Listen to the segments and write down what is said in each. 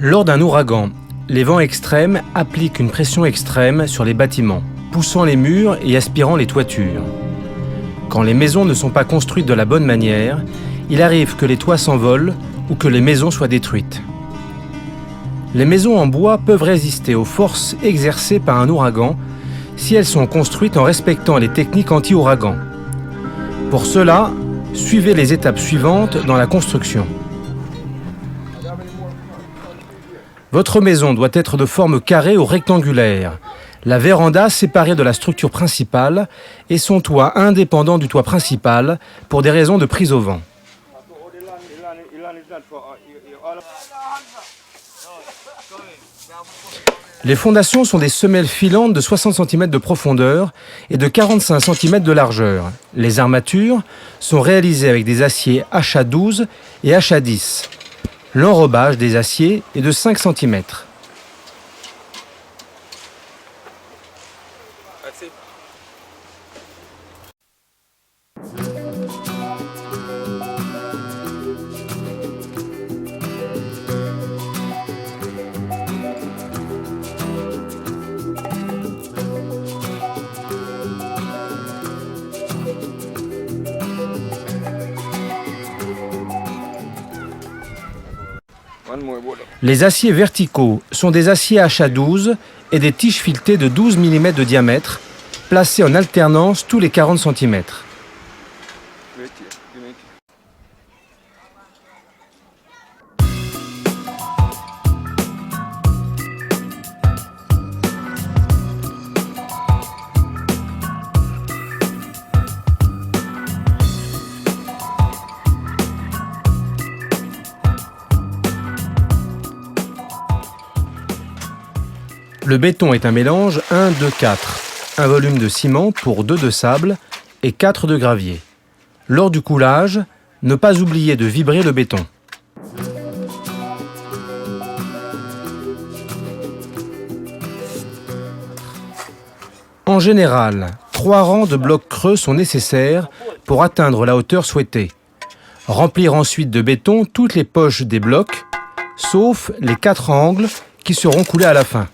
Lors d'un ouragan, les vents extrêmes appliquent une pression extrême sur les bâtiments, poussant les murs et aspirant les toitures. Quand les maisons ne sont pas construites de la bonne manière, il arrive que les toits s'envolent ou que les maisons soient détruites. Les maisons en bois peuvent résister aux forces exercées par un ouragan si elles sont construites en respectant les techniques anti-ouragan. Pour cela, suivez les étapes suivantes dans la construction. Votre maison doit être de forme carrée ou rectangulaire, la véranda séparée de la structure principale et son toit indépendant du toit principal pour des raisons de prise au vent. Les fondations sont des semelles filantes de 60 cm de profondeur et de 45 cm de largeur. Les armatures sont réalisées avec des aciers HA12 et HA10. L'enrobage des aciers est de 5 cm. Les aciers verticaux sont des aciers HA12 et des tiges filetées de 12 mm de diamètre, placées en alternance tous les 40 cm. Le béton est un mélange 1-2-4, un volume de ciment pour 2 de sable et 4 de gravier. Lors du coulage, ne pas oublier de vibrer le béton. En général, 3 rangs de blocs creux sont nécessaires pour atteindre la hauteur souhaitée. Remplir ensuite de béton toutes les poches des blocs, sauf les 4 angles qui seront coulés à la fin.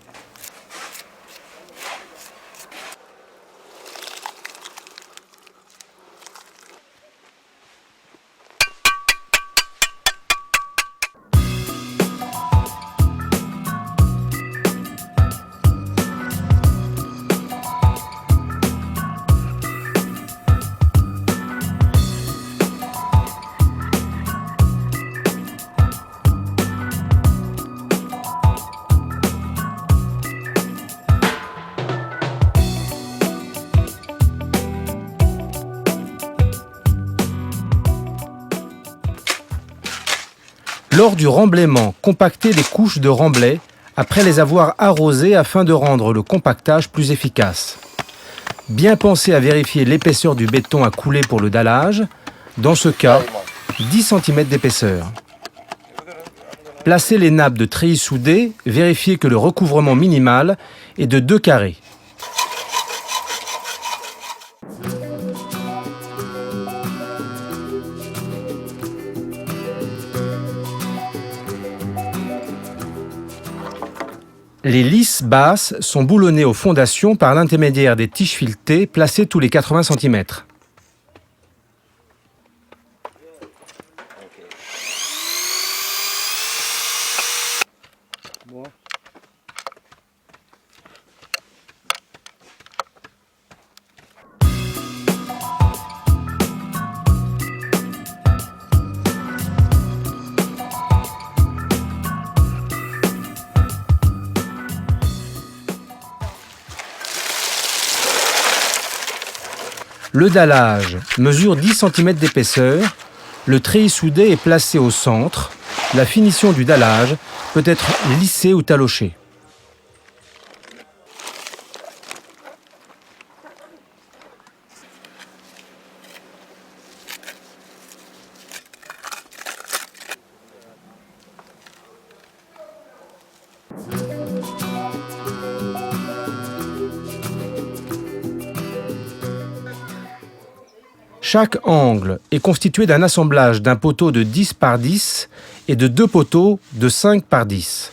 Lors du remblaiement, compactez les couches de remblai après les avoir arrosées afin de rendre le compactage plus efficace. Bien penser à vérifier l'épaisseur du béton à couler pour le dallage, dans ce cas, 10 cm d'épaisseur. Placez les nappes de treillis soudées, vérifiez que le recouvrement minimal est de 2 carrés. Les lisses basses sont boulonnées aux fondations par l'intermédiaire des tiges filetées placées tous les 80 cm. Le dallage mesure 10 cm d'épaisseur, le treillis soudé est placé au centre, la finition du dallage peut être lissée ou talochée. Chaque angle est constitué d'un assemblage d'un poteau de 10 par 10 et de 2 poteaux de 5 par 10.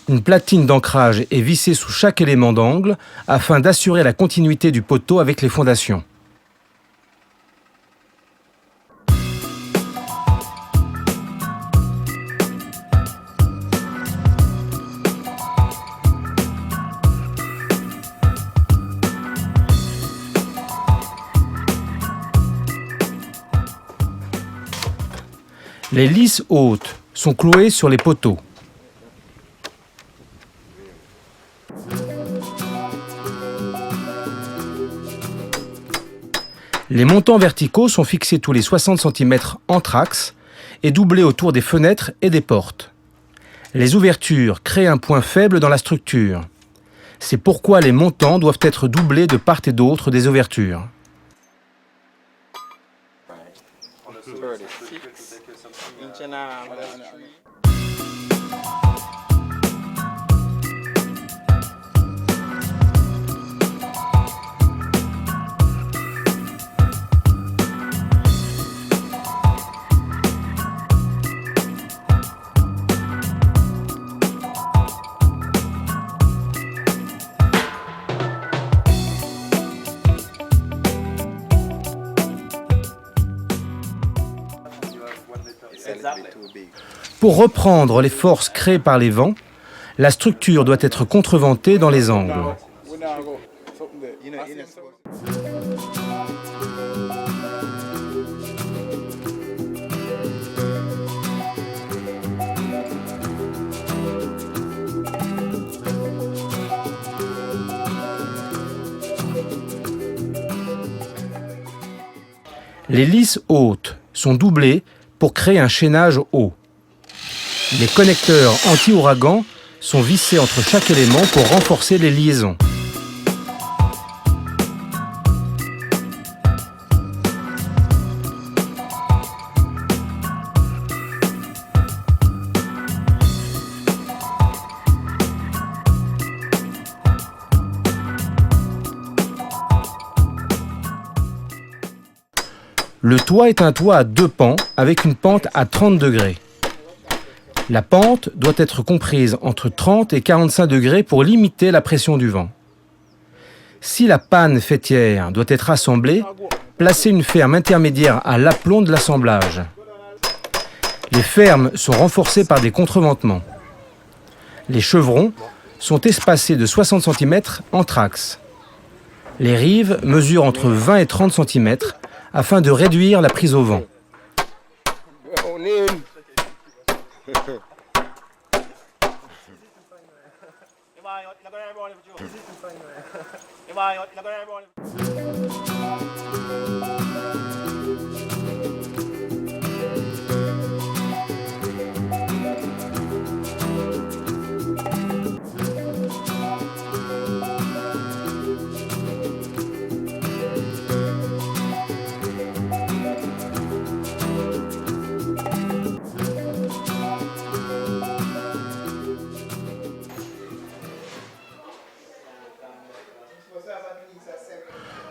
Une platine d'ancrage est vissée sous chaque élément d'angle afin d'assurer la continuité du poteau avec les fondations. Les lisses hautes sont clouées sur les poteaux. Les montants verticaux sont fixés tous les 60 cm entre axes et doublés autour des fenêtres et des portes. Les ouvertures créent un point faible dans la structure. C'est pourquoi les montants doivent être doublés de part et d'autre des ouvertures. Pour reprendre les forces créées par les vents, la structure doit être contreventée dans les angles. Les lisses hautes sont doublées pour créer un chaînage haut. Les connecteurs anti-ouragan sont vissés entre chaque élément pour renforcer les liaisons. Le toit est un toit à deux pans avec une pente à 30 degrés. La pente doit être comprise entre 30 et 45 degrés pour limiter la pression du vent. Si la panne faîtière doit être assemblée, placez une ferme intermédiaire à l'aplomb de l'assemblage. Les fermes sont renforcées par des contreventements. Les chevrons sont espacés de 60 cm entre axes. Les rives mesurent entre 20 et 30 cm afin de réduire la prise au vent.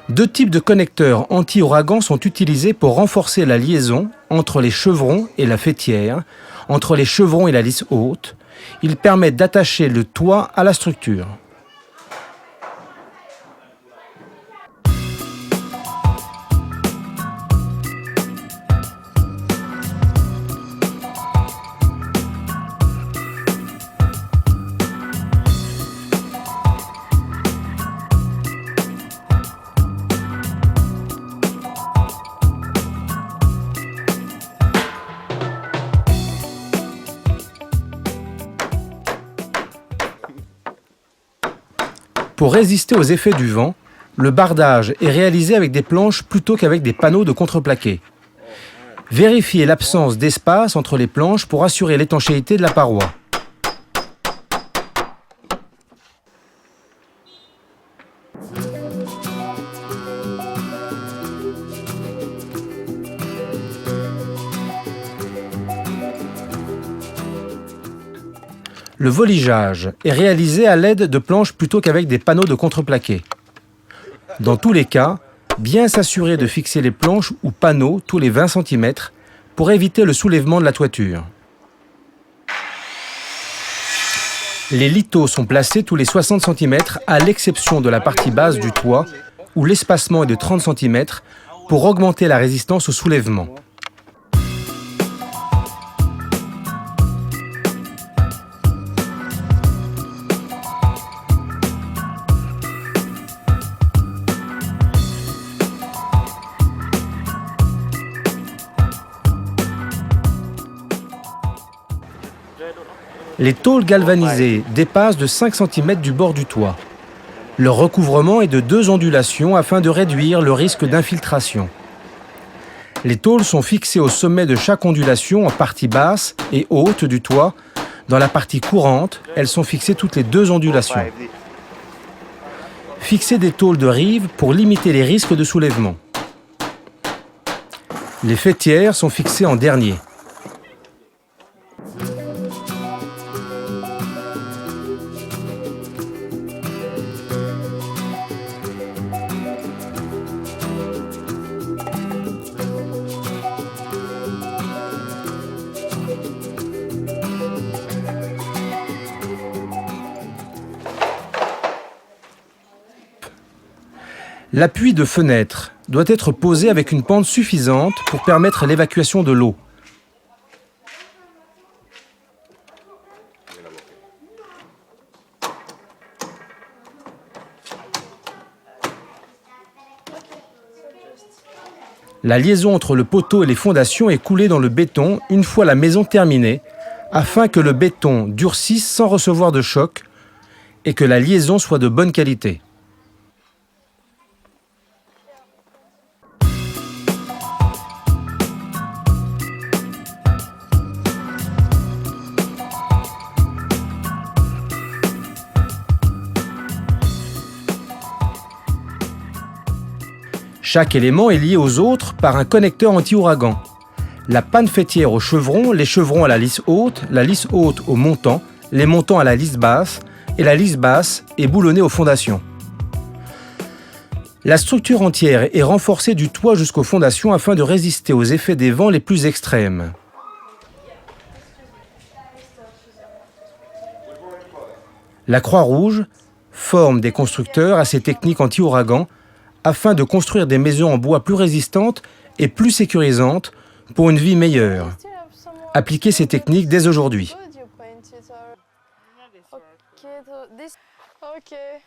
Deux types de connecteurs anti-ouragan sont utilisés pour renforcer la liaison entre les chevrons et la faîtière, entre les chevrons et la lisse haute. Ils permettent d'attacher le toit à la structure. Pour résister aux effets du vent, le bardage est réalisé avec des planches plutôt qu'avec des panneaux de contreplaqué. Vérifiez l'absence d'espace entre les planches pour assurer l'étanchéité de la paroi. Le voligeage est réalisé à l'aide de planches plutôt qu'avec des panneaux de contreplaqué. Dans tous les cas, bien s'assurer de fixer les planches ou panneaux tous les 20 cm pour éviter le soulèvement de la toiture. Les liteaux sont placés tous les 60 cm à l'exception de la partie basse du toit où l'espacement est de 30 cm pour augmenter la résistance au soulèvement. Les tôles galvanisées dépassent de 5 cm du bord du toit. Leur recouvrement est de 2 ondulations afin de réduire le risque d'infiltration. Les tôles sont fixées au sommet de chaque ondulation en partie basse et haute du toit. Dans la partie courante, elles sont fixées toutes les 2 ondulations. Fixer des tôles de rive pour limiter les risques de soulèvement. Les faîtières sont fixées en dernier. L'appui de fenêtre doit être posé avec une pente suffisante pour permettre l'évacuation de l'eau. La liaison entre le poteau et les fondations est coulée dans le béton une fois la maison terminée, afin que le béton durcisse sans recevoir de choc et que la liaison soit de bonne qualité. Chaque élément est lié aux autres par un connecteur anti-ouragan. La panne faîtière au chevron, les chevrons à la lisse haute au montant, les montants à la lisse basse et la lisse basse est boulonnée aux fondations. La structure entière est renforcée du toit jusqu'aux fondations afin de résister aux effets des vents les plus extrêmes. La Croix-Rouge forme des constructeurs à ces techniques anti-ouragan afin de construire des maisons en bois plus résistantes et plus sécurisantes pour une vie meilleure. Appliquez ces techniques dès aujourd'hui. Okay,